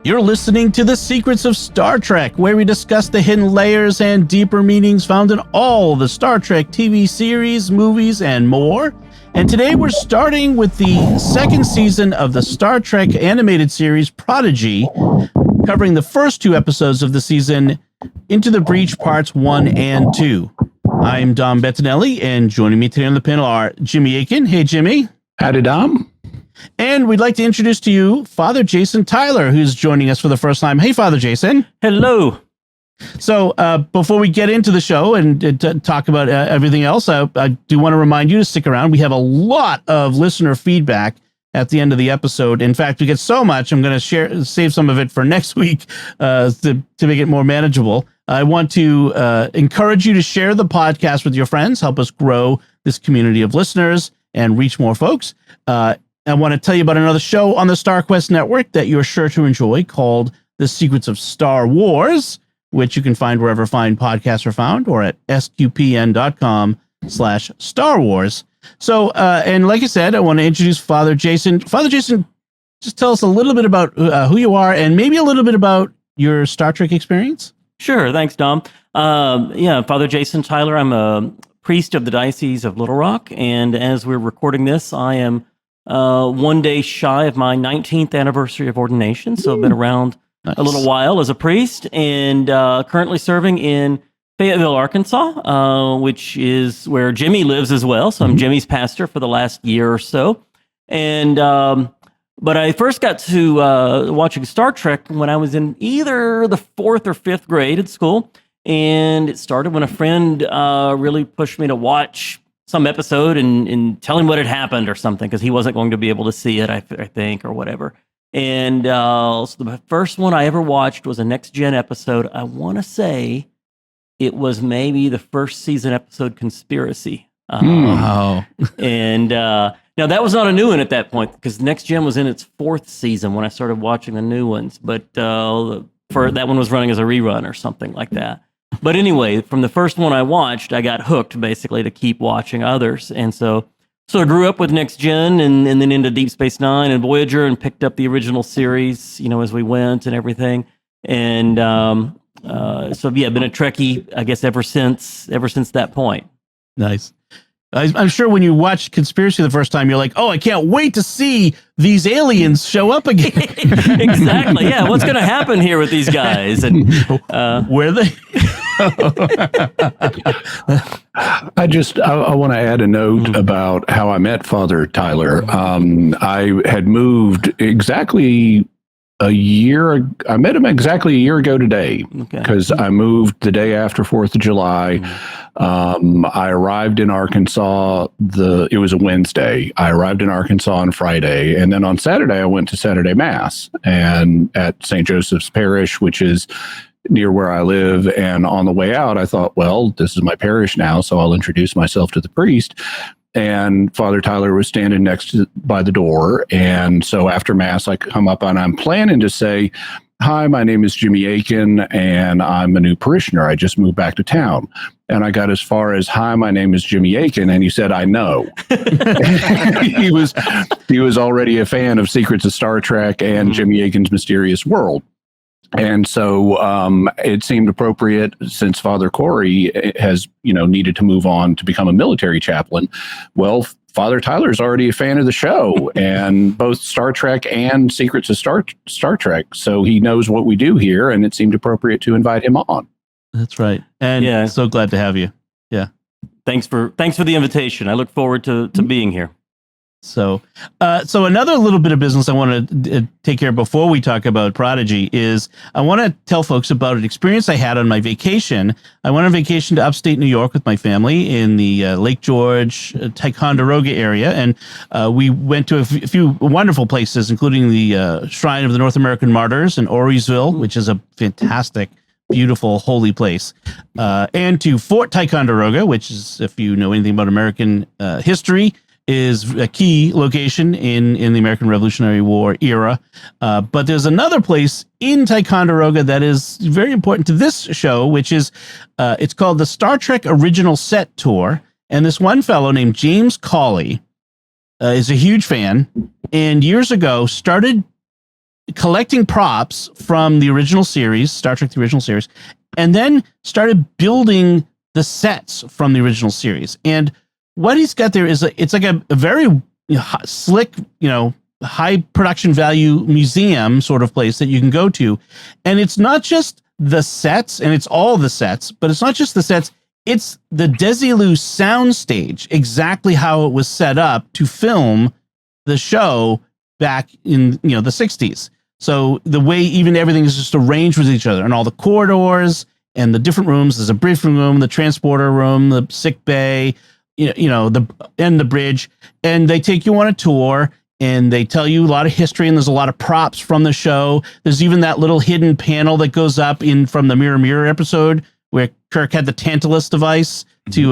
You're listening to The Secrets of Star Trek, where we discuss the hidden layers and deeper meanings found in all the Star Trek TV series, movies, and more. And today we're starting with the second season of the Star Trek animated series Prodigy, covering the first two episodes of the season, Into the Breach Parts 1 and 2. I'm Dom Bettinelli, and joining me today on the panel are Jimmy Akin. Hey, Jimmy. Howdy, Dom. And we'd like to introduce to you Father Jason Tyler, who's joining us for the first time. Hey, Father Jason. Hello. So before we get into the show and talk about everything else, I do want to remind you to stick around. We have a lot of listener feedback at the end of the episode. In fact, we get so much, I'm going to save some of it for next week to make it more manageable. I want to encourage you to share the podcast with your friends, help us grow this community of listeners and reach more folks. I want to tell you about another show on the StarQuest network that you're sure to enjoy called The Secrets of Star Wars, which you can find wherever fine podcasts are found or at sqpn.com/Star Wars. So, and like I said, I want to introduce Father Jason. Father Jason, just tell us a little bit about who you are and maybe a little bit about your Star Trek experience. Sure. Thanks, Dom. Father Jason Tyler. I'm a priest of the Diocese of Little Rock. And as we're recording this, I am 1 day shy of my 19th anniversary of ordination. So I've been around a little while as a priest and currently serving in Fayetteville, Arkansas, which is where Jimmy lives as well. So I'm Jimmy's pastor for the last year or so. And but I first got to watching Star Trek when I was in either the 4th or 5th grade at school. And it started when a friend really pushed me to watch some episode and tell him what had happened or something, because he wasn't going to be able to see it, I think, or whatever. And so the first one I ever watched was a Next Gen episode. I want to say it was maybe the first season episode, Conspiracy. Wow. And now that was not a new one at that point, because Next Gen was in its 4th season when I started watching the new ones. But for that one was running as a rerun or something like that. But anyway, from the first one I watched, I got hooked basically to keep watching others. And so I grew up with Next Gen and then into Deep Space Nine and Voyager and picked up the original series, as we went and everything. And been a Trekkie, I guess, ever since that point. Nice. I'm sure when you watched Conspiracy the first time, you're like, oh, I can't wait to see these aliens show up again. Exactly. Yeah. What's going to happen here with these guys? And where are they? I want to add a note about how I met Father Tyler. I had moved exactly a year. I met him exactly a year ago today, because I moved the day after 4th of July. I arrived in Arkansas. It was a Wednesday. I arrived in Arkansas on Friday, and then on Saturday I went to Saturday Mass and at St. Joseph's Parish, which is near where I live. And on the way out, I thought, well, this is my parish now, so I'll introduce myself to the priest. And Father Tyler was standing by the door. And so after Mass, I come up and I'm planning to say, hi, my name is Jimmy Akin, and I'm a new parishioner. I just moved back to town. And I got as far as, hi, my name is Jimmy Akin. And he said, I know. He was already a fan of Secrets of Star Trek and Jimmy Akin's Mysterious World. And so it seemed appropriate, since Father Corey has, needed to move on to become a military chaplain. Well, Father Tyler's already a fan of the show, and both Star Trek and Secrets of Star Trek. So he knows what we do here, and it seemed appropriate to invite him on. That's right. And so glad to have you. Yeah. Thanks for the invitation. I look forward to being here. So another little bit of business I want to take care of before we talk about Prodigy is I want to tell folks about an experience I had on my vacation. I went on vacation to upstate New York with my family in the Lake George, Ticonderoga area, and we went to a few wonderful places, including the Shrine of the North American Martyrs in Auriesville, which is a fantastic, beautiful, holy place, and to Fort Ticonderoga, which is, if you know anything about American history, is a key location in the American Revolutionary War era. But there's another place in Ticonderoga that is very important to this show, which is, it's called the Star Trek Original Set Tour. And this one fellow named James Cawley is a huge fan, and years ago started collecting props from the original series, Star Trek, the original series, and then started building the sets from the original series. And what he's got there is it's like a very slick, high production value museum sort of place that you can go to. And it's not just the sets, and it's all the sets, but it's not just the sets. It's the Desilu soundstage, exactly how it was set up to film the show back in the 60s. So the way even everything is just arranged with each other, and all the corridors and the different rooms. There's a briefing room, the transporter room, the sick bay, the bridge, and they take you on a tour and they tell you a lot of history, and there's a lot of props from the show. There's even that little hidden panel that goes up from the Mirror Mirror episode where Kirk had the Tantalus device to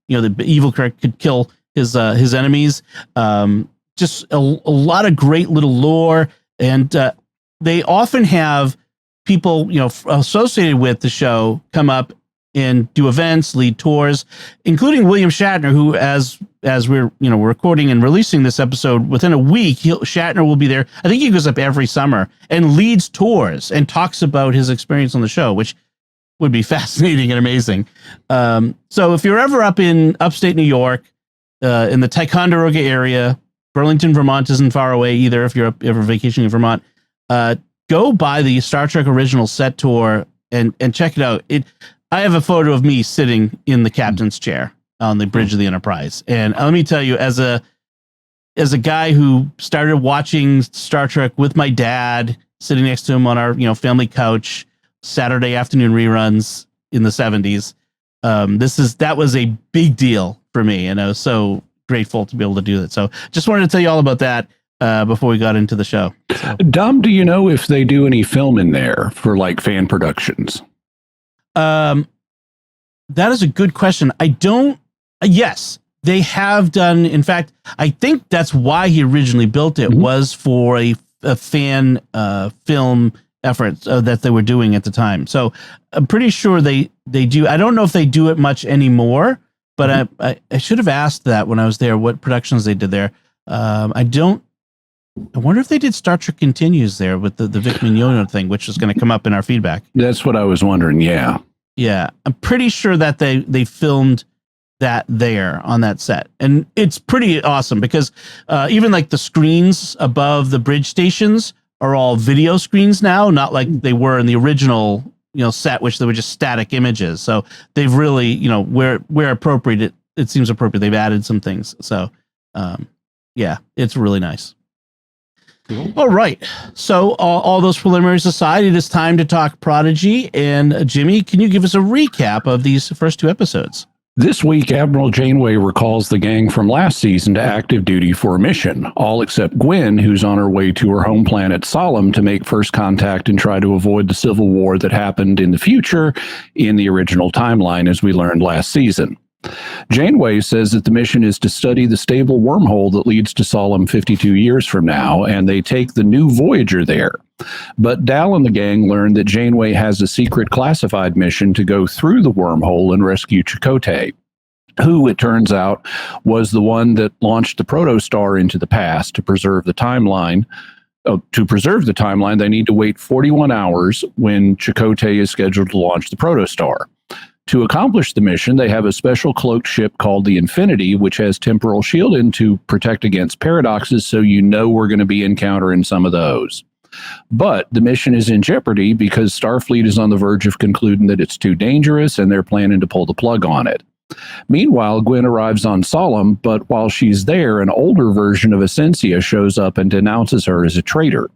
the evil Kirk could kill his enemies. Just a lot of great little lore, and they often have people associated with the show come up and do events, lead tours, including William Shatner, who, as we're recording and releasing this episode, within a week, Shatner will be there. I think he goes up every summer and leads tours and talks about his experience on the show, which would be fascinating and amazing. So if you're ever up in upstate New York, in the Ticonderoga area, Burlington, Vermont isn't far away either. If you're ever vacationing in Vermont, go by the Star Trek original set tour and check it out. I have a photo of me sitting in the captain's chair on the bridge of the Enterprise. And let me tell you, as a guy who started watching Star Trek with my dad, sitting next to him on our family couch, Saturday afternoon reruns in the 70s, that was a big deal for me, and I was so grateful to be able to do that. So just wanted to tell you all about that before we got into the show. So. Dom, do you know if they do any film in there for like fan productions? That is a good question. I don't. Yes, they have done. In fact, I think that's why he originally built it, was for a fan film effort that they were doing at the time. So I'm pretty sure they do. I don't know if they do it much anymore, but I should have asked that when I was there, what productions they did there. I wonder if they did Star Trek Continues there with the Vic Mignogna thing, which is going to come up in our feedback. That's what I was wondering. Yeah. Yeah. I'm pretty sure that they filmed that there on that set. And it's pretty awesome because even like the screens above the bridge stations are all video screens now, not like they were in the original, set, which they were just static images. So they've really, where appropriate, it seems appropriate. They've added some things. So, yeah, it's really nice. Cool. All right. So all those preliminaries aside, it is time to talk Prodigy. And Jimmy, can you give us a recap of these first two episodes? This week, Admiral Janeway recalls the gang from last season to active duty for a mission, all except Gwen, who's on her way to her home planet Solemn to make first contact and try to avoid the civil war that happened in the future in the original timeline, as we learned last season. Janeway says that the mission is to study the stable wormhole that leads to Solemn 52 years from now, and they take the new Voyager there. But Dal and the gang learn that Janeway has a secret classified mission to go through the wormhole and rescue Chakotay, who, it turns out, was the one that launched the Protostar into the past to preserve the timeline. To preserve the timeline, they need to wait 41 hours when Chakotay is scheduled to launch the Protostar. To accomplish the mission, they have a special cloaked ship called the Infinity, which has temporal shielding to protect against paradoxes, so we're going to be encountering some of those. But the mission is in jeopardy because Starfleet is on the verge of concluding that it's too dangerous, and they're planning to pull the plug on it. Meanwhile, Gwen arrives on Solemn, but while she's there, an older version of Essentia shows up and denounces her as a traitor.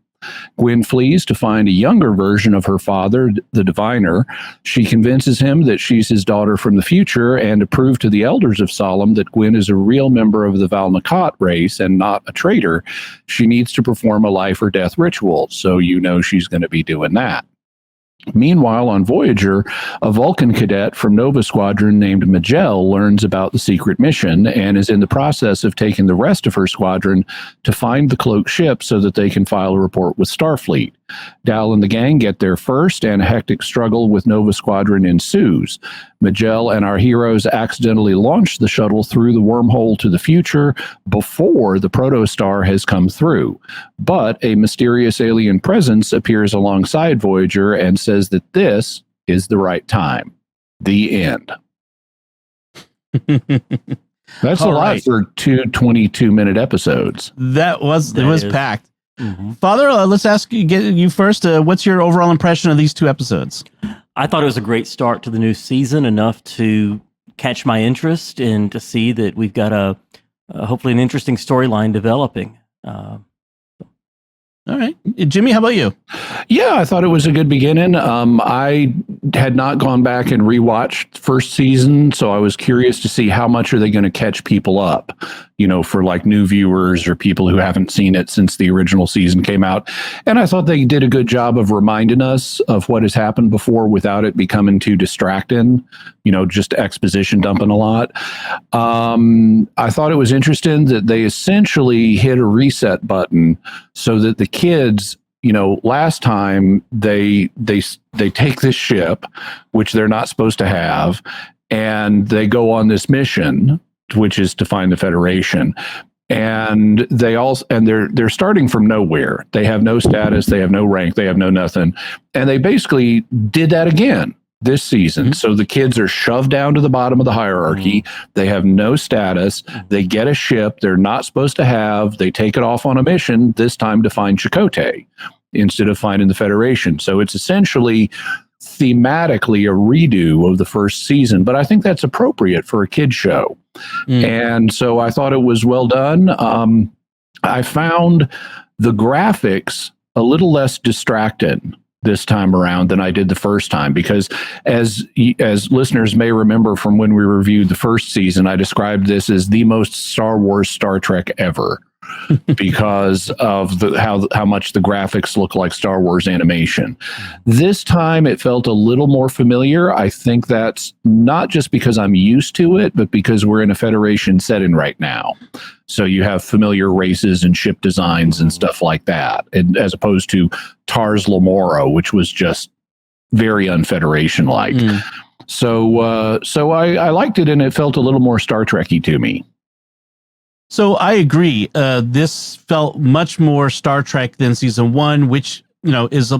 Gwen flees to find a younger version of her father, the Diviner. She convinces him that she's his daughter from the future, and to prove to the elders of Solemn that Gwen is a real member of the Valnakat race and not a traitor, she needs to perform a life or death ritual, so she's going to be doing that. Meanwhile, on Voyager, a Vulcan cadet from Nova Squadron named Majel learns about the secret mission and is in the process of taking the rest of her squadron to find the cloaked ship so that they can file a report with Starfleet. Dal and the gang get there first, and a hectic struggle with Nova Squadron ensues. Majel and our heroes accidentally launch the shuttle through the wormhole to the future before the Protostar has come through. But a mysterious alien presence appears alongside Voyager and says that this is the right time. The end. That's a lot for 2 22-minute episodes. It was packed. Mm-hmm. Father, let's ask you first. What's your overall impression of these 2 episodes? I thought it was a great start to the new season, enough to catch my interest and to see that we've got hopefully an interesting storyline developing. All right. Jimmy, how about you? Yeah, I thought it was a good beginning. I had not gone back and rewatched first season, so I was curious to see how much are they going to catch people up, for like new viewers or people who haven't seen it since the original season came out. And I thought they did a good job of reminding us of what has happened before without it becoming too distracting, just exposition dumping a lot. I thought it was interesting that they essentially hit a reset button so that the kids, last time they take this ship, which they're not supposed to have, and they go on this mission, which is to find the Federation. And they're starting from nowhere. They have no status, they have no rank, they have no nothing. And they basically did that again this season. Mm-hmm. So the kids are shoved down to the bottom of the hierarchy. Mm-hmm. They have no status. They get a ship they're not supposed to have. They take it off on a mission, this time to find Chakotay instead of finding the Federation. So it's essentially thematically a redo of the first season, but I think that's appropriate for a kid show. And so I thought it was well done. I found the graphics a little less distracting this time around than I did the first time, because as listeners may remember from when we reviewed the first season, I described this as the most Star Wars Star Trek ever because of how much the graphics look like Star Wars animation. This time it felt a little more familiar. I think that's not just because I'm used to it, but because we're in a Federation setting right now. So you have familiar races and ship designs and stuff like that, and as opposed to Tars Lamora, which was just very un-Federation-like. So I liked it, and it felt a little more Star Trek-y to me. So I agree. This felt much more Star Trek than season 1, which is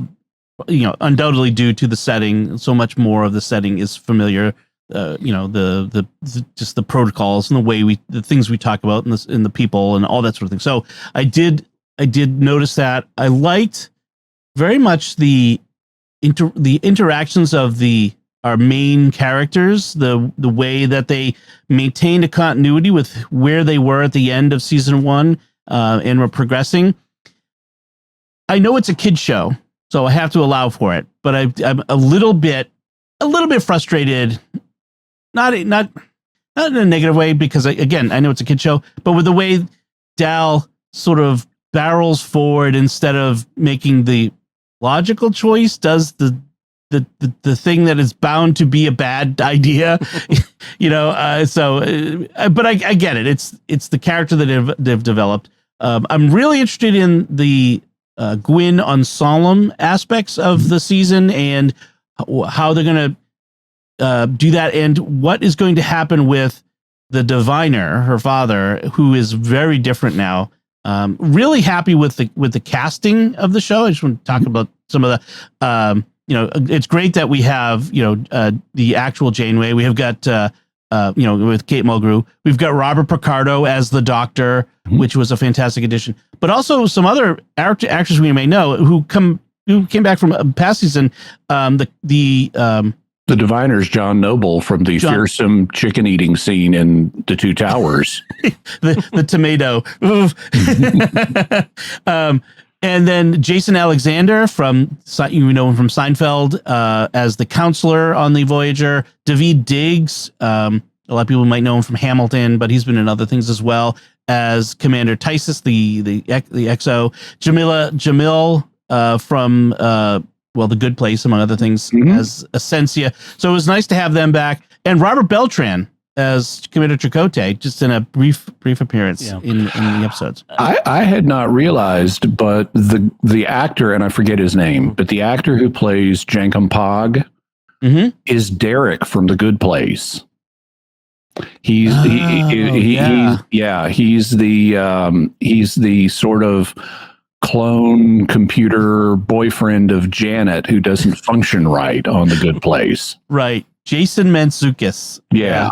undoubtedly due to the setting. So much more of the setting is familiar. The just the protocols and the things we talk about and the people and all that sort of thing. So I did notice that. I liked very much the interactions of our main characters, the way that they maintained a continuity with where they were at the end of season 1 and were progressing. I know it's a kid show, so I have to allow for it, but I'm a little bit frustrated. Not in a negative way, because I know it's a kid show, but with the way Dal sort of barrels forward instead of making the logical choice, does the thing that is bound to be a bad idea, but I get it. It's the character that they've developed. I'm really interested in the Gwyn on Solemn aspects of the season and how they're going to do that, and what is going to happen with the diviner, her father, who is very different now. Really happy with the casting of the show. I just want to talk about some of the it's great that we have the actual Janeway. We have got with Kate Mulgrew. We've got Robert Picardo as the Doctor, which was a fantastic addition. But also some other actors we may know who came back from past season. The diviner's John Noble from the fearsome chicken eating scene in The Two Towers. the tomato. And then Jason Alexander from him from Seinfeld as the counselor on the Voyager. Daveed Diggs, a lot of people might know him from Hamilton, but he's been in other things as well, as Commander Tysus, the XO. Jamil from The Good Place, among other things, Mhm. as Essentia. So it was nice to have them back. And Robert Beltran as Commander Chakotay, just in a brief appearance in the episodes. I had not realized, but the actor, and I forget his name, but the actor who plays Jankum Pog is Derek from The Good Place. He's he's the sort of clone computer boyfriend of Janet who doesn't function right on The Good Place. Right. Jason Mantzoukas. Yeah.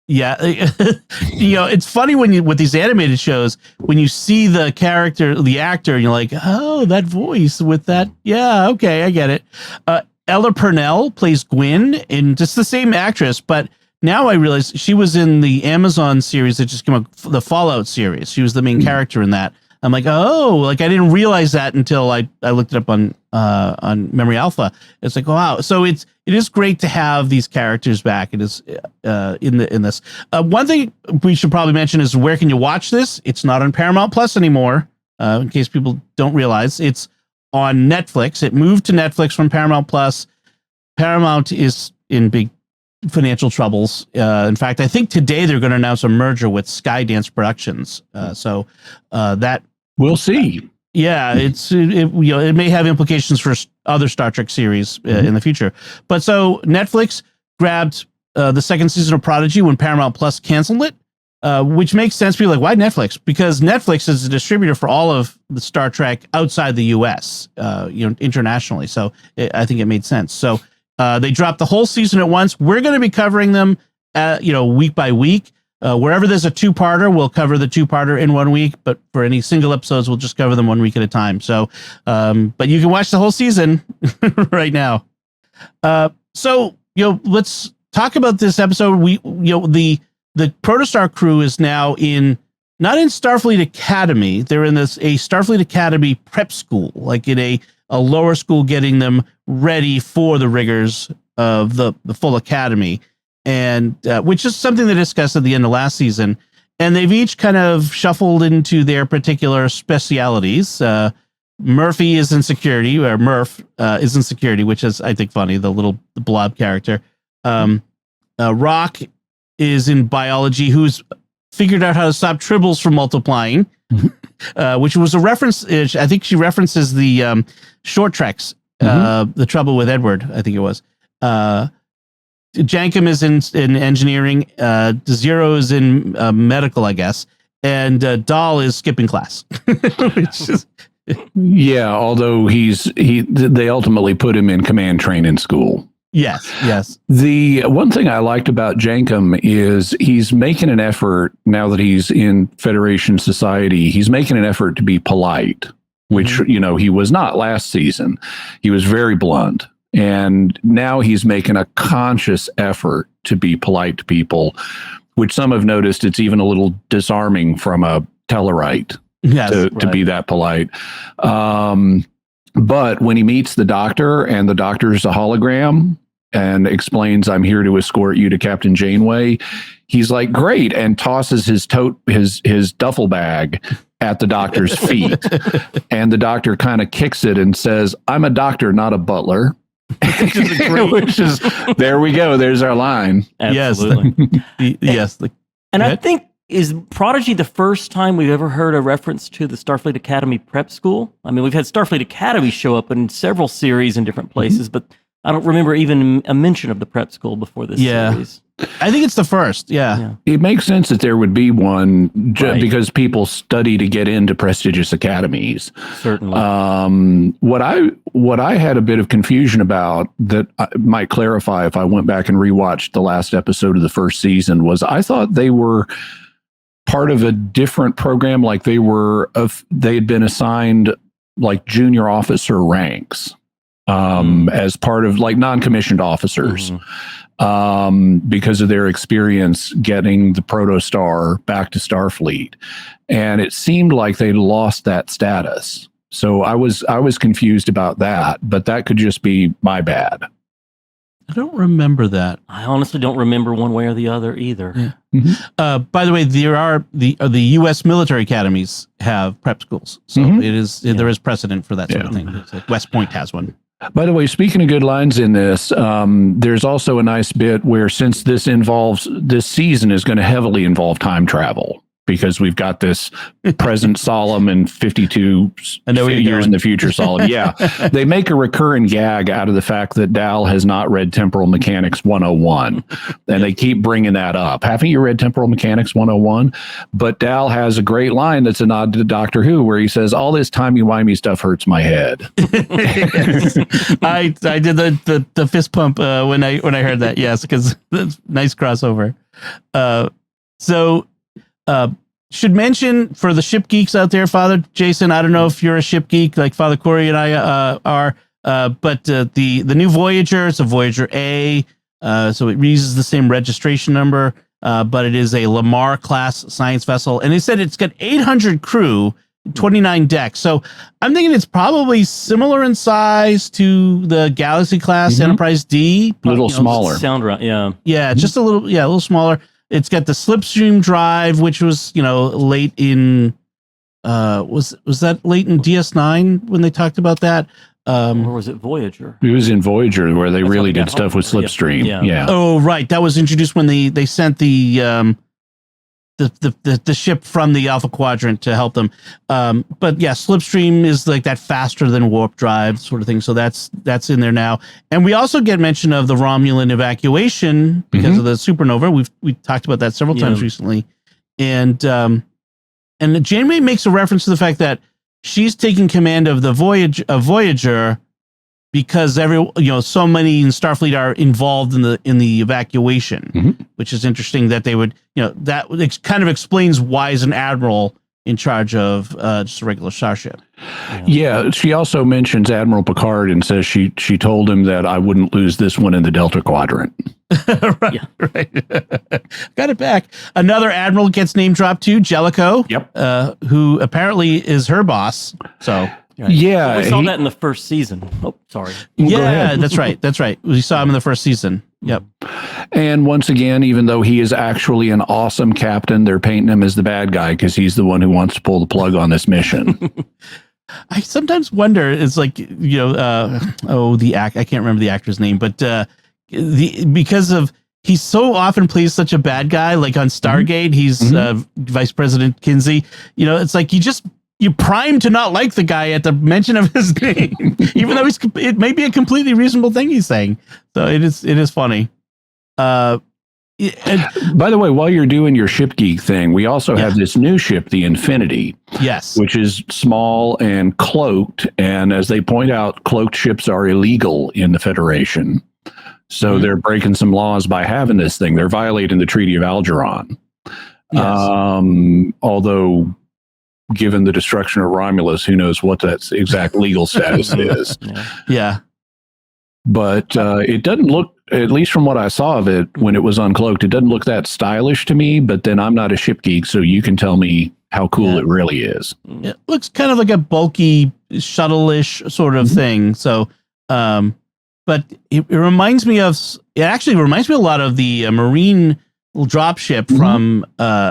Yeah. It's funny with these animated shows, when you see the actor, and you're like, oh, that voice with that. Yeah. Okay. I get it. Ella Purnell plays Gwyn, and just the same actress, but now I realize she was in the Amazon series that just came out, the Fallout series. She was the main character in that. I'm like, oh, I didn't realize that until I looked it up on Memory Alpha. It's like, wow. So it is great to have these characters back. It is in this. One thing we should probably mention is, where can you watch this? It's not on Paramount Plus anymore. In case people don't realize, it's on Netflix. It moved to Netflix from Paramount Plus. Paramount is in big financial troubles. In fact, I think today they're going to announce a merger with Skydance Productions. So that we'll see. Yeah, it may have implications for other Star Trek series in the future. But so Netflix grabbed the second season of Prodigy when Paramount Plus canceled it, which makes sense. People are like, why Netflix? Because Netflix is a distributor for all of the Star Trek outside the U.S., internationally. So I think it made sense. So they dropped the whole season at once. We're going to be covering them, week by week. Wherever there's a two-parter, we'll cover the two-parter in 1 week. But for any single episodes, we'll just cover them 1 week at a time. So, but you can watch the whole season right now. So let's talk about this episode. The Protostar crew is now not in Starfleet Academy. They're in a Starfleet Academy prep school, like in a lower school, getting them ready for the rigors of the full academy, and which is something they discussed at the end of last season. And they've each kind of shuffled into their particular specialities. Murphy is in security, or Murph is in security, which is, I think, funny, the blob character. Rock is in biology, who's figured out how to stop tribbles from multiplying, which was a reference. I think she references the short treks, The Trouble with Edward, I think it was. Jankum is in engineering. Zero is in medical, I guess. And Dahl is skipping class. Which is, yeah, although they ultimately put him in command training school. Yes. The one thing I liked about Jankum is he's making an effort, now that he's in Federation Society, he's making an effort to be polite, which, he was not last season. He was very blunt. And now he's making a conscious effort to be polite to people, which some have noticed it's even a little disarming from a Tellarite to be that polite. But when he meets the doctor, and the doctor's a hologram and explains, I'm here to escort you to Captain Janeway, he's like, great, and tosses his duffel bag at the doctor's feet. And the doctor kind of kicks it and says, I'm a doctor, not a butler. Which is, there we go. There's our line. Absolutely. Yes. And I think, is Prodigy the first time we've ever heard a reference to the Starfleet Academy prep school? I mean, we've had Starfleet Academy show up in several series in different places, but I don't remember even a mention of the prep school before this series. I think it's the first. Yeah. It makes sense that there would be one because people study to get into prestigious academies. Certainly. What I had a bit of confusion about, that I might clarify if I went back and rewatched the last episode of the first season, was I thought they were part of a different program. Like they had been assigned like junior officer ranks as part of like non-commissioned officers. Because of their experience getting the Protostar back to Starfleet. And it seemed like they lost that status. So I was confused about that, but that could just be my bad. I don't remember that. I honestly don't remember one way or the other either. Yeah. By the way, there are the U.S. military academies have prep schools. So there is precedent for that sort of thing. It's like West Point has one. By the way, speaking of good lines in this, there's also a nice bit where, since this season is going to heavily involve time travel, because we've got this present Solemn and 52 years in the future Solemn. Yeah. They make a recurring gag out of the fact that Dal has not read Temporal Mechanics 101. And they keep bringing that up. Haven't you read Temporal Mechanics 101? But Dal has a great line that's a nod to Doctor Who, where he says, all this timey-wimey stuff hurts my head. I did the fist pump when I heard that. Yes, because that's nice crossover. Should mention for the ship geeks out there, Father Jason, I don't know if you're a ship geek like Father Corey and I are, but the new Voyager, it's a Voyager A, so it uses the same registration number, but it is a Lamar class science vessel, and they said it's got 800 crew, 29 decks. So I'm thinking it's probably similar in size to the Galaxy class Enterprise D, a little smaller. Sound right, yeah. Yeah, just a little smaller. It's got the slipstream drive, which was, late in, was that late in DS9 when they talked about that? Or was it Voyager? It was in Voyager where they really did stuff with slipstream. Yeah. Oh, right. That was introduced when they sent the ship from the Alpha Quadrant to help them. But yeah, slipstream is like that faster than warp drive sort of thing. So that's in there now. And we also get mention of the Romulan evacuation because of the supernova. We talked about that several times recently. And Janeway makes a reference to the fact that she's taking command of the Voyager because so many in Starfleet are involved in the evacuation, which is interesting that they would, that kind of explains why is an admiral in charge of just a regular starship. Yeah, she also mentions Admiral Picard and says she told him that I wouldn't lose this one in the Delta Quadrant. Right. Got it back. Another admiral gets name dropped too, Jellicoe. Yep. Who apparently is her boss. So. Right. Yeah, we saw that in the first season. Oh, sorry. Yeah, that's right. That's right. We saw him in the first season. Yep. And once again, even though he is actually an awesome captain, they're painting him as the bad guy because he's the one who wants to pull the plug on this mission. I sometimes wonder, it's like, I can't remember the actor's name, but because of he so often plays such a bad guy, like on Stargate, he's Vice President Kinsey. It's like you prime to not like the guy at the mention of his name, even though it may be a completely reasonable thing he's saying. So it is funny. By the way, while you're doing your ship geek thing, we also have this new ship, the Infinity. Yes. Which is small and cloaked. And as they point out, cloaked ships are illegal in the Federation. So they're breaking some laws by having this thing. They're violating the Treaty of Algeron. Yes. Although, given the destruction of Romulus, who knows what that exact legal status is. Yeah. But it doesn't look, at least from what I saw of it when it was uncloaked, it doesn't look that stylish to me, but then I'm not a ship geek, so you can tell me how cool it really is. It looks kind of like a bulky shuttle-ish sort of thing. So, but it actually reminds me a lot of the Marine dropship from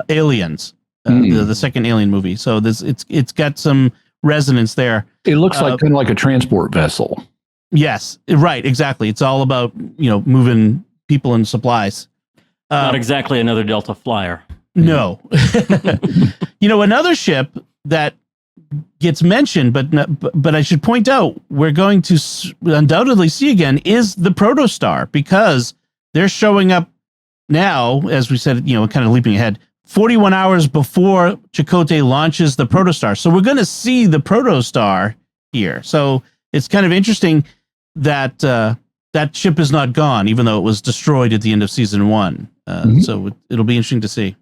Aliens. The second Alien movie. So it's got some resonance there. It looks like kind of like a transport vessel. Yes, right, exactly. It's all about moving people and supplies. Not exactly another Delta Flyer. No. Another ship that gets mentioned, but I should point out we're going to undoubtedly see again is the Protostar, because they're showing up now, as we said, kind of leaping ahead. 41 hours before Chakotay launches the Protostar. So we're going to see the Protostar here. So it's kind of interesting that that ship is not gone, even though it was destroyed at the end of season 1. So it'll be interesting to see.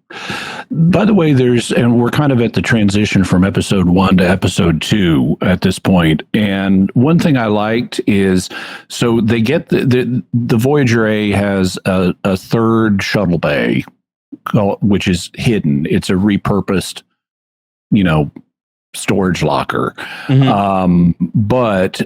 By the way, and we're kind of at the transition from episode 1 to episode 2 at this point. And one thing I liked is, so they get the Voyager A has a third shuttle bay, which is hidden. It's a repurposed, storage locker. But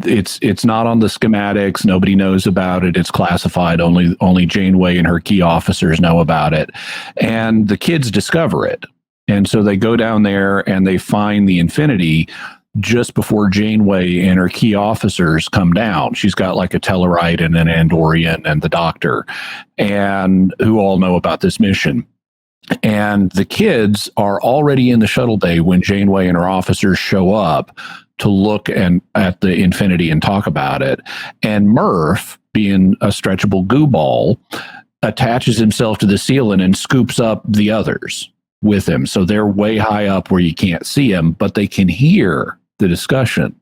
it's not on the schematics. Nobody knows about it. It's classified. Only Janeway and her key officers know about it. And the kids discover it. And so they go down there and they find the Infinity. just before Janeway and her key officers come down. She's got like a Tellarite and an Andorian and the doctor, and who all know about this mission. And the kids are already in the shuttle bay when Janeway and her officers show up to look at the Infinity and talk about it. And Murph, being a stretchable goo ball, attaches himself to the ceiling and scoops up the others with him. So they're way high up where you can't see them, but they can hear the discussion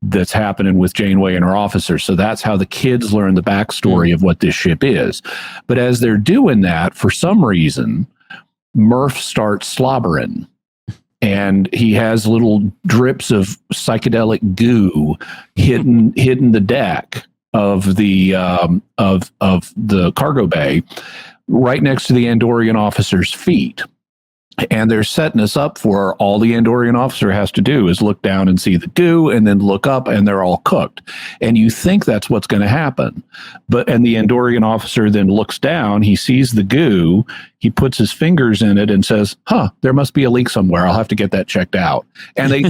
that's happening with Janeway and her officers. So that's how the kids learn the backstory of what this ship is. But as they're doing that, for some reason, Murph starts slobbering, and he has little drips of psychedelic goo hitting the deck of the cargo bay right next to the Andorian officer's feet. And they're setting us up for all the Andorian officer has to do is look down and see the goo and then look up and they're all cooked. And you think that's what's going to happen. And the Andorian officer then looks down, he sees the goo, he puts his fingers in it and says, there must be a leak somewhere. I'll have to get that checked out. And they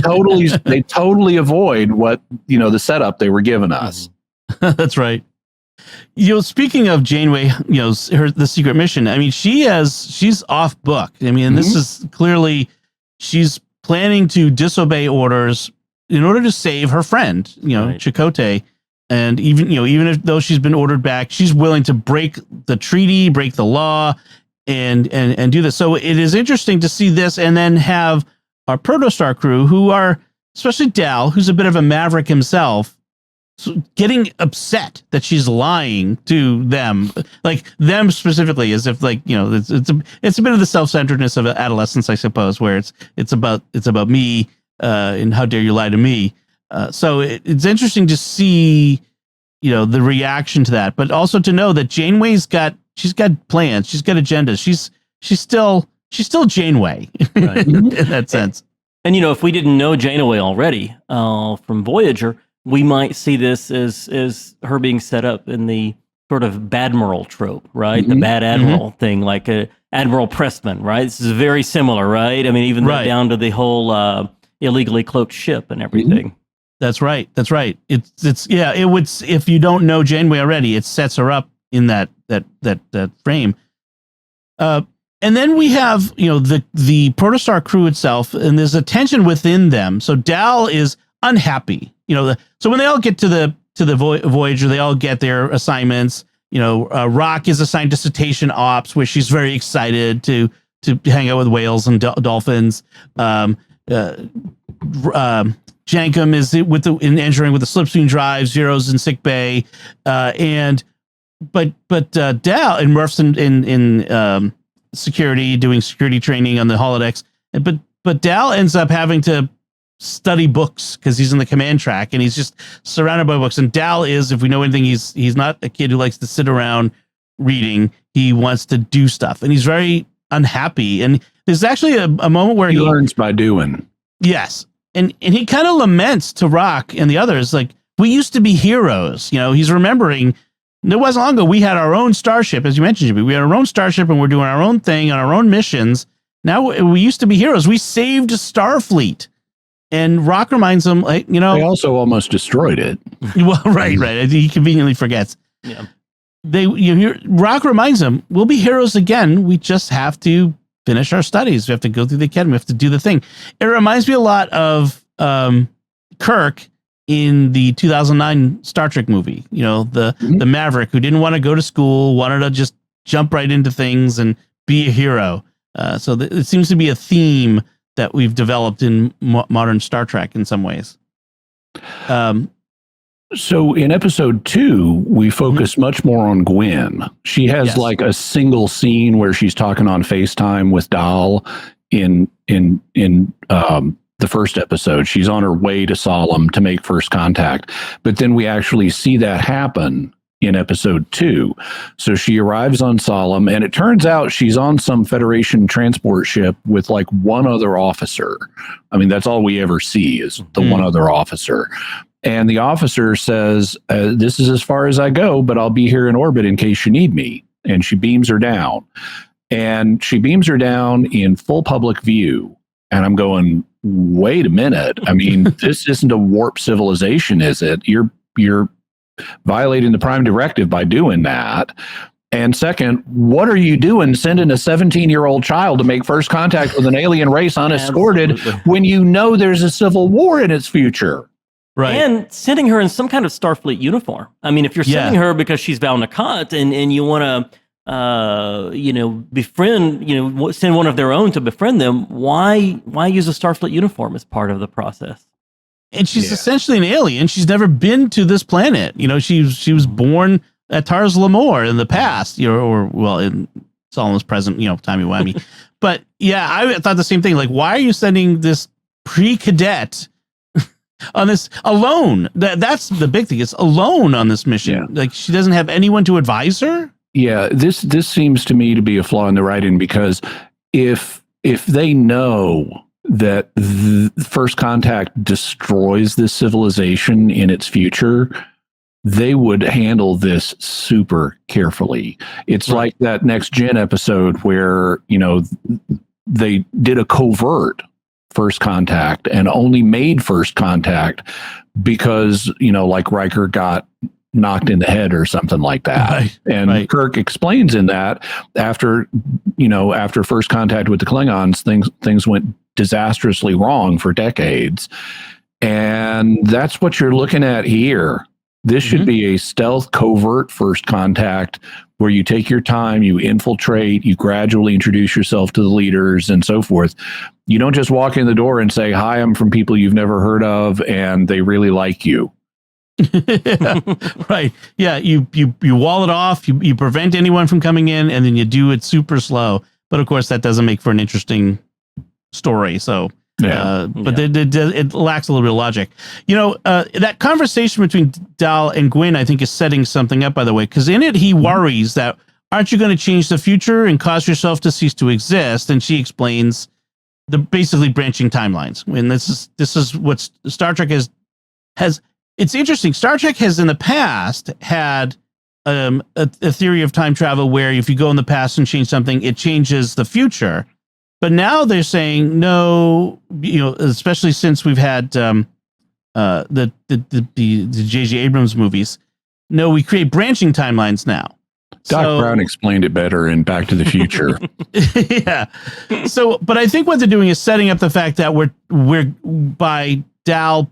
totally avoid what, the setup they were giving us. That's right. Speaking of Janeway, the secret mission. I mean, she's off book. I mean, and this is clearly she's planning to disobey orders in order to save her friend, right. Chakotay. And even though she's been ordered back, she's willing to break the treaty, break the law, and do this. So it is interesting to see this, and then have our Protostar crew, who are, especially Dal, who's a bit of a maverick himself, getting upset that she's lying to them, like them specifically, as if it's a bit of the self-centeredness of adolescence, I suppose, where it's about me, and how dare you lie to me. So it's interesting to see, the reaction to that, but also to know that Janeway's got plans, she's got agendas, she's still Janeway, right. in that sense. And if we didn't know Janeway already from Voyager, we might see this as her being set up in the sort of Badmiral trope, right? The bad admiral thing, like Admiral Pressman, right? This is very similar, right? I mean, even down to the whole illegally cloaked ship and everything. That's right. It would, if you don't know Janeway already, it sets her up in that frame. And then we have, the Protostar crew itself, and there's a tension within them. So Dal is unhappy. So when they all get to the Voyager, they all get their assignments. Rock is assigned to cetacean ops, where she's very excited to hang out with whales and dolphins. Jankum is in engineering with the slipstream drive. Zero's in sick bay, but Dal and Murph's in security, doing security training on the holodecks. But Dal ends up having to study books because he's in the command track and he's just surrounded by books. And Dal is, if we know anything, he's not a kid who likes to sit around reading. He wants to do stuff, and he's very unhappy. And there's actually a moment where he learns by doing. Yes. And he kind of laments to Rock and the others, like, we used to be heroes. He's remembering it wasn't long ago we had our own starship, as you mentioned, Jimmy. We had our own starship and we're doing our own thing on our own missions. Now we used to be heroes. We saved Starfleet. And Rock reminds him, like, they also almost destroyed it. Well, right. He conveniently forgets. Yeah. Rock reminds him, we'll be heroes again. We just have to finish our studies. We have to go through the academy. We have to do the thing. It reminds me a lot of Kirk in the 2009 Star Trek movie. The Maverick who didn't want to go to school, wanted to just jump right into things and be a hero. So it seems to be a theme that we've developed in modern Star Trek in some ways. So in episode 2, we focus much more on Gwen. She has like a single scene where she's talking on FaceTime with Dal in the first episode. She's on her way to Solemn to make first contact, but then we actually see that happen in episode 2. So she arrives on Solemn, and it turns out she's on some Federation transport ship with like one other officer. I mean, that's all we ever see is the one other officer. And the officer says, this is as far as I go, but I'll be here in orbit in case you need me. And she beams her down. And she beams her down in full public view. And I'm going, wait a minute. I mean, this isn't a warp civilization, is it? You're violating the Prime Directive by doing that. And second, what are you doing sending a 17-year-old child to make first contact with an alien race unescorted when you know there's a civil war in its future? Right. And sending her in some kind of Starfleet uniform. I mean, if you're sending her because she's Val Nakot and you want to, befriend, send one of their own to befriend them, why use a Starfleet uniform as part of the process? And she's essentially an alien. She's never been to this planet. She was born at Tars Lamor in the past, in Solomon's present, timey-wimey. But yeah, I thought the same thing. Like, why are you sending this pre-cadet on this alone? That's the big thing. It's alone on this mission. Yeah. Like, she doesn't have anyone to advise her. Yeah, this seems to me to be a flaw in the writing, because if they know that First Contact destroys this civilization in its future, they would handle this super carefully. It's like that Next Gen episode where, they did a covert First Contact and only made First Contact because, like Riker got knocked in the head or something like that. Kirk explains in that after First Contact with the Klingons, things went disastrously wrong for decades. And that's what you're looking at here. This should be a stealth, covert First Contact where you take your time, you infiltrate, you gradually introduce yourself to the leaders and so forth. You don't just walk in the door and say, "Hi, I'm from people you've never heard of, and they really like you." Right. Yeah. You wall it off, you prevent anyone from coming in, and then you do it super slow. But of course, that doesn't make for an interesting story. So it lacks a little bit of logic. That conversation between Dal and Gwyn, I think, is setting something up, by the way, because in it, he worries that, aren't you going to change the future and cause yourself to cease to exist? And she explains the basically branching timelines. And this is what Star Trek has. It's interesting. Star Trek has in the past had a theory of time travel where if you go in the past and change something, it changes the future. But now they're saying no, especially since we've had the J.J. Abrams movies. No, we create branching timelines now. Doc Brown explained it better in Back to the Future. Yeah. So, but I think what they're doing is setting up the fact that we're by Dal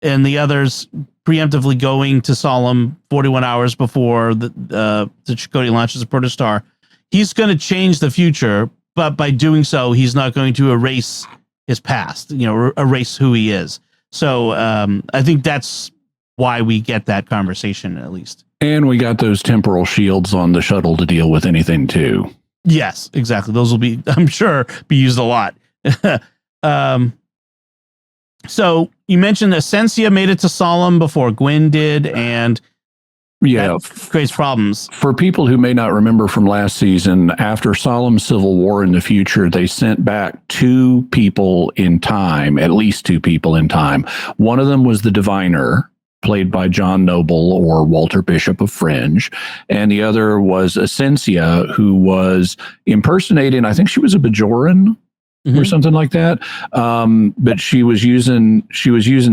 and the others preemptively going to Solemn 41 hours before the Chakotay launches a Protostar. He's going to change the future. But by doing so, he's not going to erase his past, erase who he is. So I think that's why we get that conversation, at least. And we got those temporal shields on the shuttle to deal with anything, too. Yes, exactly. Those will be, I'm sure, be used a lot. So you mentioned Essentia made it to Solemn before Gwyn did, and that creates problems. For people who may not remember from last season, after Solemn's civil war in the future, they sent back two people in time, at least two people in time. One of them was the Diviner, played by John Noble or Walter Bishop of Fringe, and the other was Essentia, who was impersonating, I think she was a Bajoran or something like that. But she was using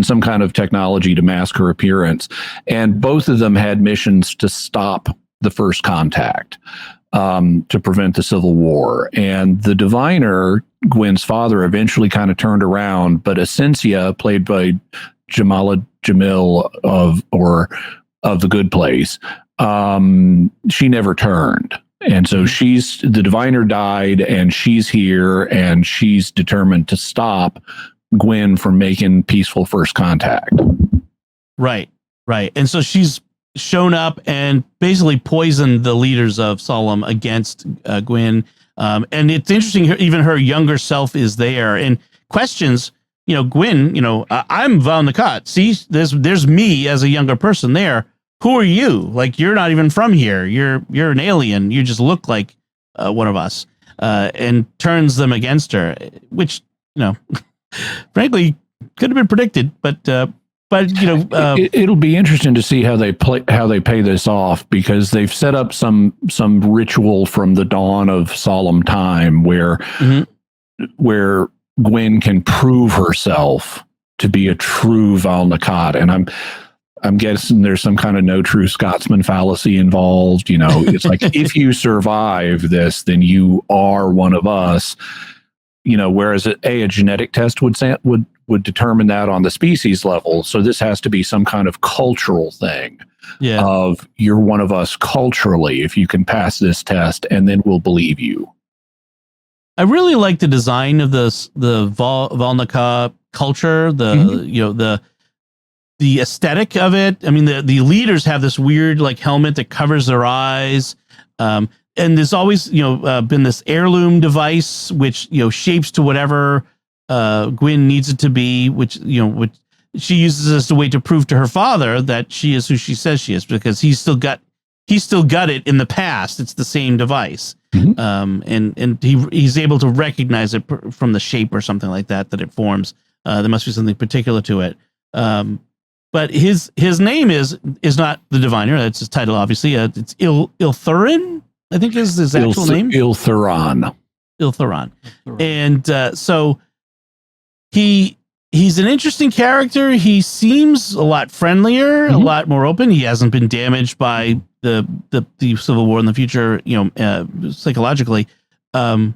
some kind of technology to mask her appearance. And both of them had missions to stop the First Contact, to prevent the Civil War. And the Diviner, Gwyn's father, eventually kind of turned around, but Essentia, played by Jamala Jamil of The Good Place, she never turned. And so the Diviner died, and she's here, and she's determined to stop Gwyn from making peaceful first contact. Right. And so she's shown up and basically poisoned the leaders of Solemn against Gwyn. And it's interesting, even her younger self is there and questions, Gwyn, I'm Val Nakot. See, there's me as a younger person there. Who are you? Like, you're not even from here. You're an alien. You just look like one of us, and turns them against her, which, frankly, could have been predicted. But it'll be interesting to see how they pay this off, because they've set up some ritual from the dawn of Solemn time where Gwen can prove herself to be a true Valnakat. And I'm guessing there's some kind of no true Scotsman fallacy involved. You know, it's like, if you survive this, then you are one of us. You know, whereas a genetic test would determine that on the species level. So this has to be some kind of cultural thing. Yeah. Of you're one of us culturally if you can pass this test, and then we'll believe you. I really like the design of the Valnaka culture, the aesthetic of it. I mean, the leaders have this weird like helmet that covers their eyes. And there's always, been this heirloom device, which, shapes to whatever Gwen needs it to be, which she uses as a way to prove to her father that she is who she says she is, because he's still got it in the past. It's the same device. Mm-hmm. And he's able to recognize it from the shape or something like that it forms. There must be something particular to it. But his name is not the diviner. That's his title, obviously. It's Ilthurin, I think is his actual name. Ilthuran. And so he's an interesting character. He seems a lot friendlier, a lot more open. He hasn't been damaged by the Civil War in the future, psychologically. But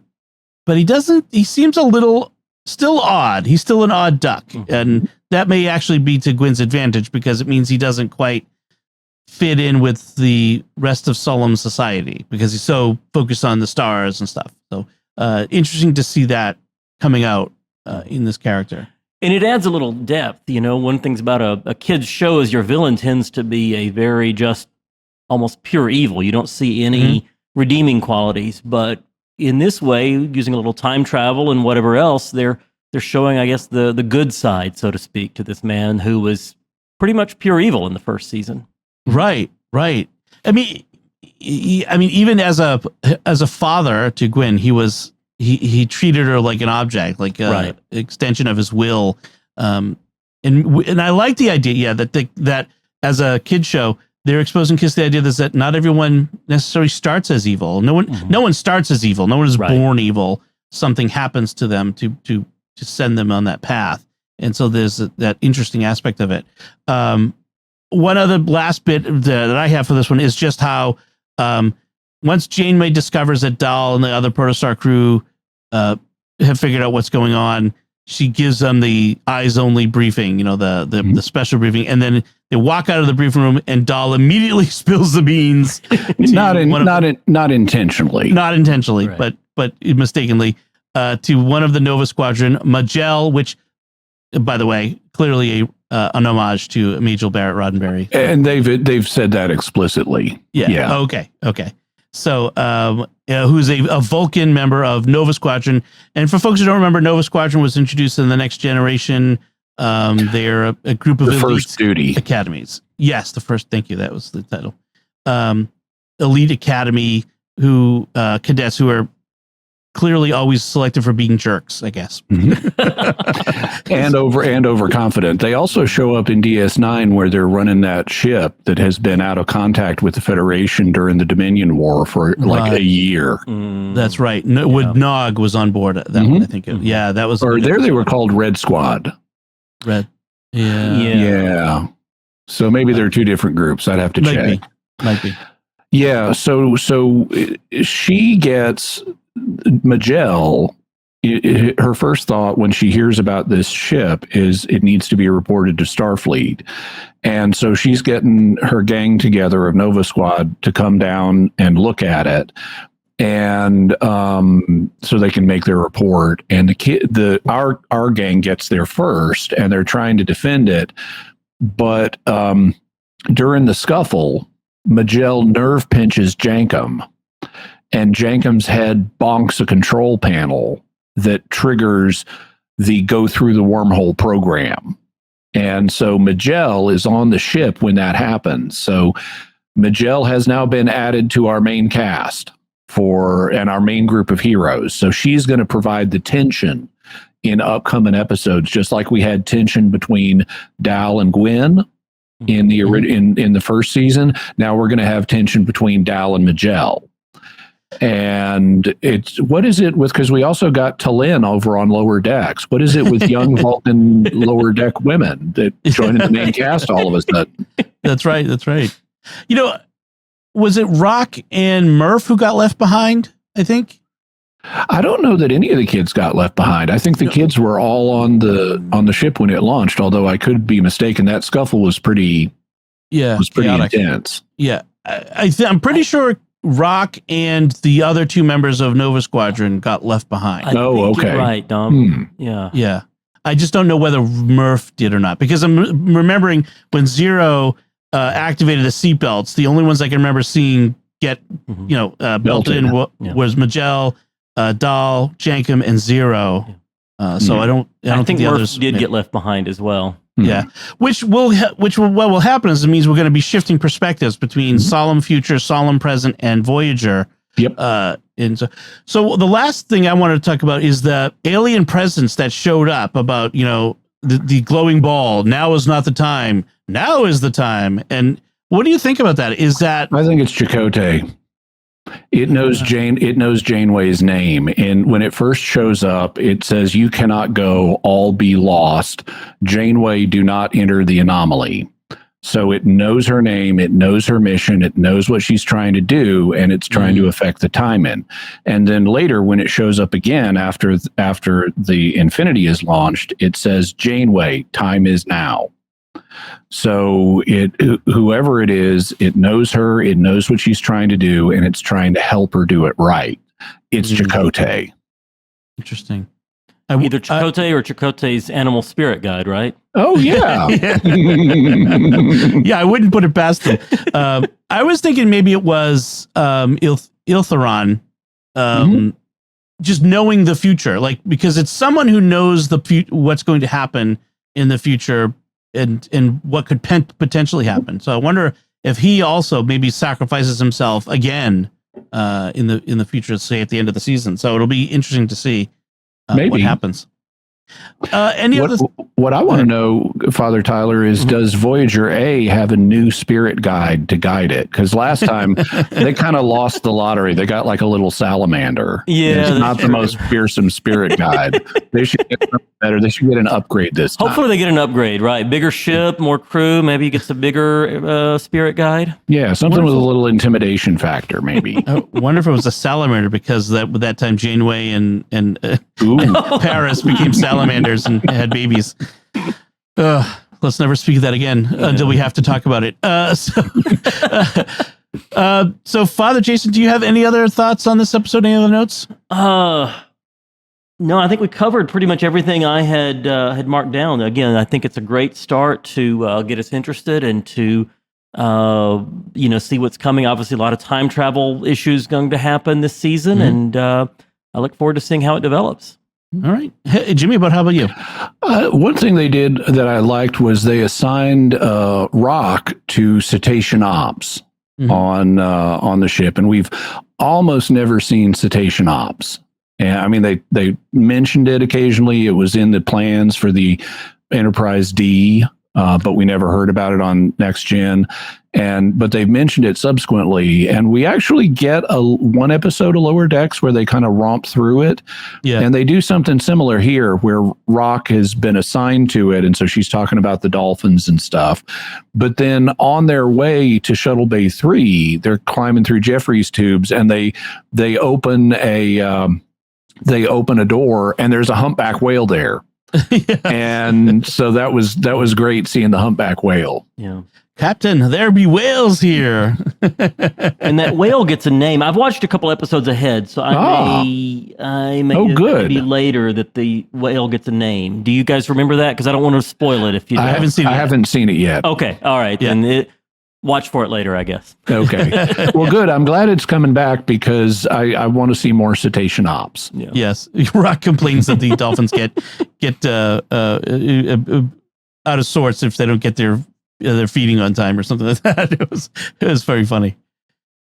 he seems a little still odd. He's still an odd duck. Mm-hmm. And that may actually be to Gwen's advantage, because it means he doesn't quite fit in with the rest of Solemn society, because he's so focused on the stars and stuff. So interesting to see that coming out in this character. And it adds a little depth. One thing's about a kid's show is your villain tends to be a very just almost pure evil. You don't see any redeeming qualities. But in this way, using a little time travel and whatever else, they're showing, I guess, the good side, so to speak, to this man who was pretty much pure evil in the first season. Right. I mean, even as a father to Gwen, he treated her like an object, like an extension of his will. And I like the idea, that as a kid show, they're exposing kids to the idea that not everyone necessarily starts as evil. No one starts as evil. No one is born evil. Something happens to them to send them on that path. And so there's that interesting aspect of it. One other last bit that I have for this one is just how once Janeway discovers that Dahl and the other Protostar crew have figured out what's going on, she gives them the eyes-only briefing, the special briefing, and then they walk out of the briefing room, and Dahl immediately spills the beans. Not intentionally. Not intentionally, right. but mistakenly, to one of the Nova Squadron, Magel, which, by the way, clearly an homage to Majel Barrett Roddenberry. And they've said that explicitly. Yeah. Okay. So, who's a Vulcan member of Nova Squadron. And for folks who don't remember, Nova Squadron was introduced in The Next Generation. They're a group of the First Duty academies. Yes, the first. Thank you. That was the title. Elite Academy cadets who are clearly always selected for being jerks, I guess. Mm-hmm. and overconfident. They also show up in DS9 where they're running that ship that has been out of contact with the Federation during the Dominion War for like a year. That's right. Nog was on board that one, I think. That was. Or there they were called Red Squad. Red. Yeah. So maybe they're two different groups. I'd have to check. Might be. Yeah. So she gets Magel. Her first thought when she hears about this ship is it needs to be reported to Starfleet. And so she's getting her gang together of Nova Squad to come down and look at it. And so they can make their report. And our gang gets there first, and they're trying to defend it. But during the scuffle, Magel nerve pinches Jankum, and Jankum's head bonks a control panel that triggers the go through the wormhole program. And so Magel is on the ship when that happens. So Magel has now been added to our main cast and our main group of heroes. So she's going to provide the tension in upcoming episodes, just like we had tension between Dal and Gwen in the first season. Now we're going to have tension between Dal and Magel. And what is it with, because we also got Talin over on Lower Decks. What is it with young Vulcan Lower Deck women that joined the main cast all of a sudden? That's right. Was it Rock and Murph who got left behind, I think? I don't know that any of the kids got left behind. I think the kids were all on the ship when it launched, although I could be mistaken. That scuffle was pretty intense. Yeah. I'm pretty sure Rock and the other two members of Nova Squadron got left behind. Okay. You're right, Dom. Yeah. Yeah. I just don't know whether Murph did or not, because I'm remembering when Zero activated the seatbelts, the only ones I can remember seeing get, belted in was Magell, Dahl, Jankum, and Zero. So I don't think the Murph others did get left behind as well. Yeah, what will happen is it means we're going to be shifting perspectives between Solemn Future, Solemn Present, and Voyager. Yep. And so the last thing I wanted to talk about is the alien presence that showed up about, the glowing ball. Now is not the time. Now is the time. And what do you think about that? Is that, I think it's Chakotay. It knows Janeway's name. And when it first shows up, it says, "You cannot go, all be lost. Janeway, do not enter the anomaly." So it knows her name, it knows her mission, it knows what she's trying to do, and it's trying to affect the time-in. And then later, when it shows up again after the Infinity is launched, it says, "Janeway, time is now." So whoever it is, it knows her, it knows what she's trying to do, and it's trying to help her do it right. It's Chakotay. Interesting. Either Chakotay or Chakotay's animal spirit guide, right? Oh, yeah. Yeah, I wouldn't put it past them. I was thinking maybe it was Iltheron, just knowing the future, because it's someone who knows what's going to happen in the future and what could potentially happen. So I wonder if he also maybe sacrifices himself again in the future, say at the end of the season. So it'll be interesting to see what happens. What I want to know, Father Tyler, is does Voyager A have a new spirit guide to guide it? Because last time they kind of lost the lottery. They got like a little salamander. Yeah, it's not the most fearsome spirit guide. They should get something better. They should get an upgrade this time. Hopefully they get an upgrade, right? Bigger ship, more crew. Maybe he gets a bigger spirit guide. Yeah, something with a little intimidation factor, maybe. I wonder if it was a salamander, because that time Janeway and Paris became salamanders and had babies. Let's never speak of that again until we have to talk about it. So Father Jason, do you have any other thoughts on this episode? Any other notes? No, I think we covered pretty much everything I had marked down. Again, I think it's a great start to get us interested and to see what's coming. Obviously, a lot of time travel issues going to happen this season, and I look forward to seeing how it develops. All right. Hey, Jimmy, how about you? One thing they did that I liked was they assigned Rock to Cetacean Ops on the ship, and we've almost never seen Cetacean Ops. And I mean, they mentioned it occasionally. It was in the plans for the Enterprise D, but we never heard about it on Next Gen. But they've mentioned it subsequently, and we actually get one episode of Lower Decks where they kind of romp through it. Yeah. And they do something similar here where Rock has been assigned to it, and so she's talking about the dolphins and stuff. But then on their way to Shuttle Bay 3, they're climbing through Jeffries tubes, and they open a door, and there's a humpback whale there. Yeah. And so that was great seeing the humpback whale. Yeah. Captain, there be whales here. And that whale gets a name. I've watched a couple episodes ahead, so I may maybe later that the whale gets a name. Do you guys remember that? Because I don't want to spoil it if you I haven't seen it yet. Okay. All right. Yeah. Then watch for it later, I guess. Okay. Well, good. I'm glad it's coming back because I want to see more Cetacean Ops. Yeah. Yes. Rock complains that the dolphins get out of sorts if they don't get their feeding on time or something like that. It was very funny.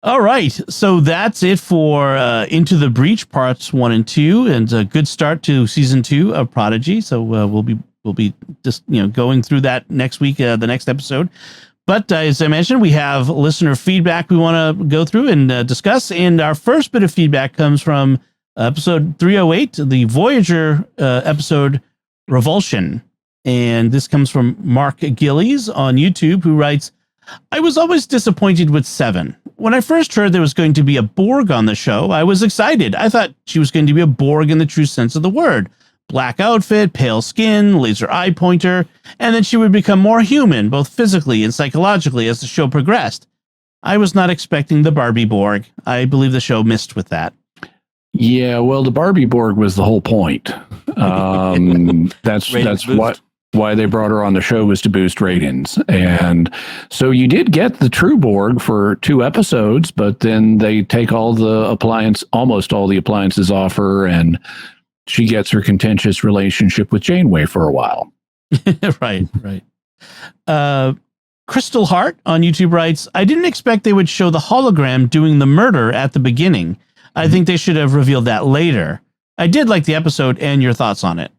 All right. So that's it for Into the Breach parts 1 and 2, and a good start to season 2 of Prodigy. So we'll be just going through that next week, the next episode. But as I mentioned, we have listener feedback we want to go through and discuss. And our first bit of feedback comes from episode 308, the Voyager episode Revulsion. And this comes from Mark Gillies on YouTube, who writes, I was always disappointed with Seven. When I first heard there was going to be a Borg on the show, I was excited. I thought she was going to be a Borg in the true sense of the word. Black outfit, pale skin, laser eye pointer, and then she would become more human, both physically and psychologically, as the show progressed. I was not expecting the Barbie Borg. I believe the show missed with that. Yeah, well, the Barbie Borg was the whole point. That's why they brought her on the show, was to boost ratings. And so you did get the true Borg for 2 episodes, but then they take almost all the appliances off her, and she gets her contentious relationship with Janeway for a while. Right. Crystal Hart on YouTube writes, I didn't expect they would show the hologram doing the murder at the beginning. I think they should have revealed that later. I did like the episode and your thoughts on it.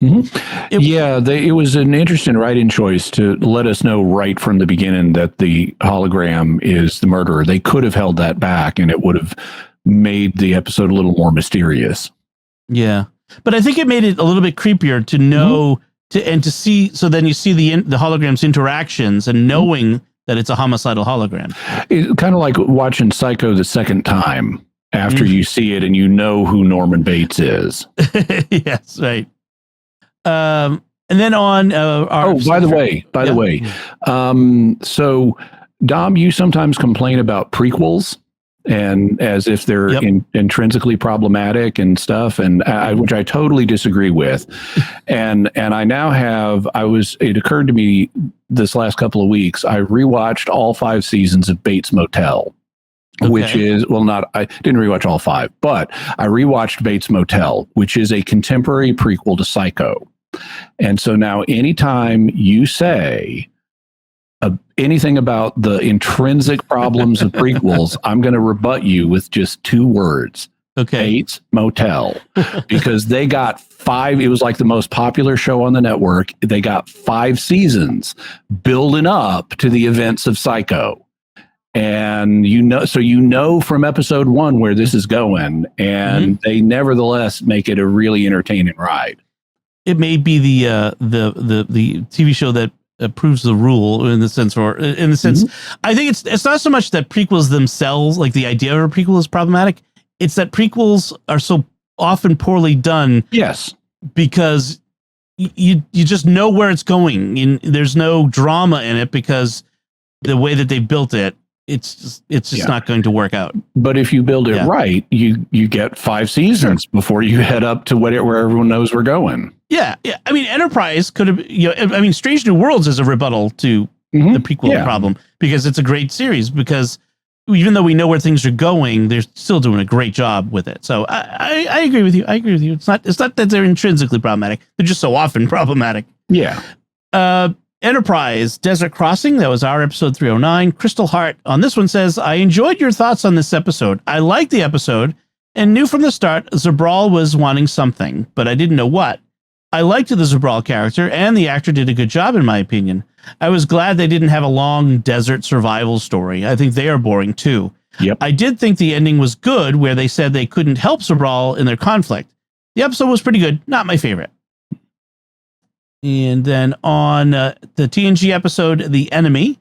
Mm-hmm. It was an interesting writing choice to let us know right from the beginning that the hologram is the murderer. They could have held that back, and it would have made the episode a little more mysterious. Yeah, but I think it made it a little bit creepier to know to see. So then you see the hologram's interactions and knowing that it's a homicidal hologram. It's kind of like watching Psycho the second time after you see it and you know who Norman Bates is. Yes, right. And then on by the way, so Dom, you sometimes complain about prequels and as if they're intrinsically problematic and stuff, and which I totally disagree with. and I now have, it occurred to me this last couple of weeks, I rewatched all 5 seasons of Bates Motel, which is, I didn't rewatch all 5, but I rewatched Bates Motel, which is a contemporary prequel to Psycho. And so now anytime you say anything about the intrinsic problems of prequels, I'm going to rebut you with just 2 words. Bates Motel. Because they got 5, it was like the most popular show on the network. They got 5 seasons building up to the events of Psycho. And you know from episode 1 where this is going, and they nevertheless make it a really entertaining ride. It may be the TV show that proves the rule in the sense, I think it's not so much that prequels themselves, like the idea of a prequel, is problematic. It's that prequels are so often poorly done. Yes, because you just know where it's going, and there's no drama in it because the way that they built it. It's just not going to work out. But if you build it right, you get 5 seasons before you head up to where everyone knows we're going. Yeah. I mean, Enterprise could have, Strange New Worlds is a rebuttal to the prequel problem, because it's a great series, because even though we know where things are going, they're still doing a great job with it. So I agree with you. It's not that they're intrinsically problematic. They're just so often problematic. Yeah. Enterprise Desert Crossing, that was our episode 309. Crystal Hart on this one says, I enjoyed your thoughts on this episode. I liked the episode and knew from the start Zabral was wanting something, but I didn't know what. I liked the Zabral character, and the actor did a good job in my opinion. I was glad they didn't have a long desert survival story. I think they are boring too. Yep. I did think the ending was good, where they said they couldn't help Zabral in their conflict. The episode was pretty good, not my favorite. And then on the TNG episode, The Enemy,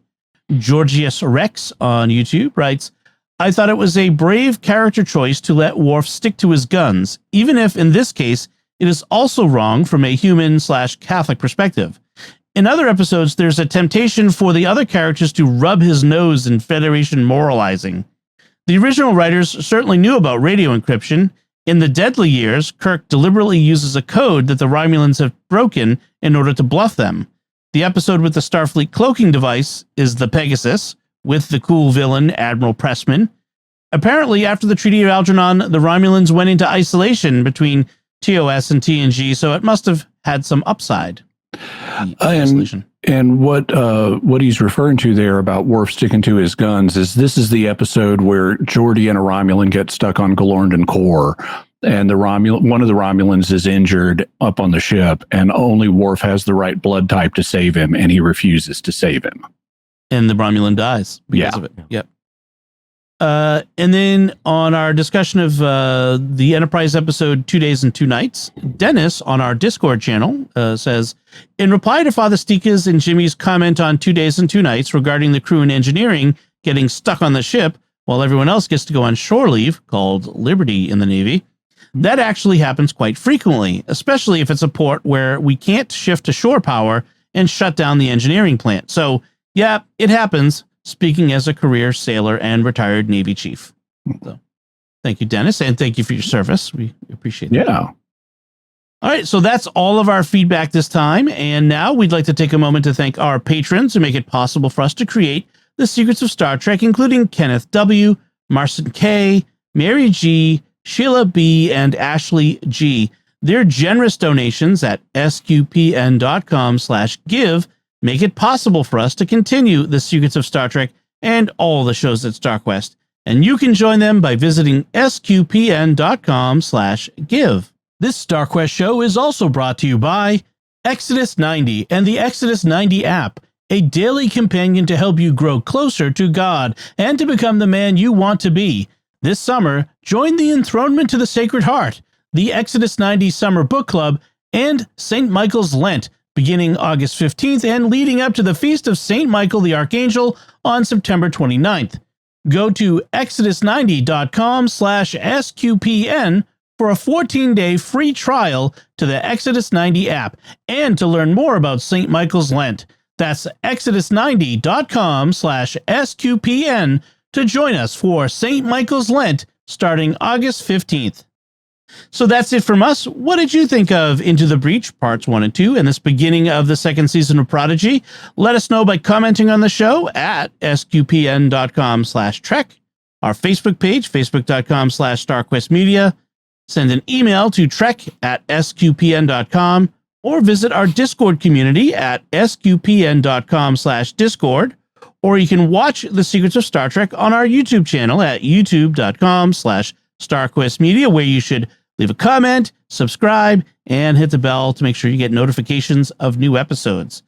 Georgius Rex on YouTube writes, I thought it was a brave character choice to let Worf stick to his guns, even if in this case, it is also wrong from a human/Catholic perspective. In other episodes, there's a temptation for the other characters to rub his nose in Federation moralizing. The original writers certainly knew about radio encryption. In the Deadly Years, Kirk deliberately uses a code that the Romulans have broken in order to bluff them. The episode with the Starfleet cloaking device is the Pegasus, with the cool villain Admiral Pressman. Apparently, after the Treaty of Algernon, the Romulans went into isolation between TOS and TNG, so it must have had some upside. And what he's referring to there about Worf sticking to his guns is this is the episode where Geordi and a Romulan get stuck on Galorndon Core, and one of the Romulans is injured up on the ship, and only Worf has the right blood type to save him, and he refuses to save him. And the Romulan dies because of it. Yep. And then on our discussion of the Enterprise episode 2 Days and 2 Nights, Dennis on our Discord channel says, in reply to Father Stika's and Jimmy's comment on 2 Days and 2 Nights regarding the crew and engineering getting stuck on the ship while everyone else gets to go on shore leave, called Liberty in the Navy, that actually happens quite frequently, especially if it's a port where we can't shift to shore power and shut down the engineering plant. So, yeah, it happens, speaking as a career sailor and retired Navy chief. So, thank you, Dennis, and thank you for your service. We appreciate that. Yeah. All right, so that's all of our feedback this time. And now we'd like to take a moment to thank our patrons who make it possible for us to create The Secrets of Star Trek, including Kenneth W., Marcin K., Mary G., Sheila B., and Ashley G. Their generous donations at sqpn.com/give make it possible for us to continue The Secrets of Star Trek and all the shows at StarQuest. And you can join them by visiting sqpn.com/give. This StarQuest show is also brought to you by Exodus 90 and the Exodus 90 app, a daily companion to help you grow closer to God and to become the man you want to be. This summer, join the Enthronement to the Sacred Heart, the Exodus 90 Summer Book Club, and St. Michael's Lent, beginning August 15th and leading up to the Feast of St. Michael the Archangel on September 29th. Go to exodus90.com/SQPN for a 14-day free trial to the Exodus 90 app and to learn more about St. Michael's Lent. That's exodus90.com/SQPN to join us for St. Michael's Lent starting August 15th. So that's it from us. What did you think of Into the Breach Parts 1 and 2 and this beginning of the second season of Prodigy? Let us know by commenting on the show at sqpn.com/trek, our Facebook page, facebook.com/StarQuestMedia. Send an email to trek@sqpn.com or visit our Discord community at sqpn.com/discord. Or you can watch The Secrets of Star Trek on our YouTube channel at youtube.com/StarQuestMedia, where you should leave a comment, subscribe, and hit the bell to make sure you get notifications of new episodes.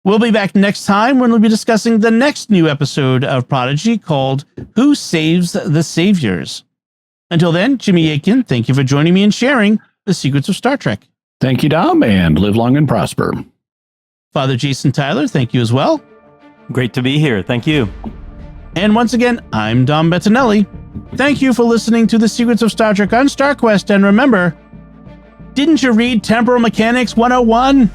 We'll be back next time when we'll be discussing the next new episode of Prodigy called Who Saves the Saviors? Until then, Jimmy Akin, thank you for joining me and sharing The Secrets of Star Trek. Thank you, Dom, and live long and prosper. Father Jason Tyler, thank you as well. Great to be here. Thank you. And once again, I'm Dom Bettinelli. Thank you for listening to The Secrets of Star Trek on StarQuest. And remember, didn't you read Temporal Mechanics 101?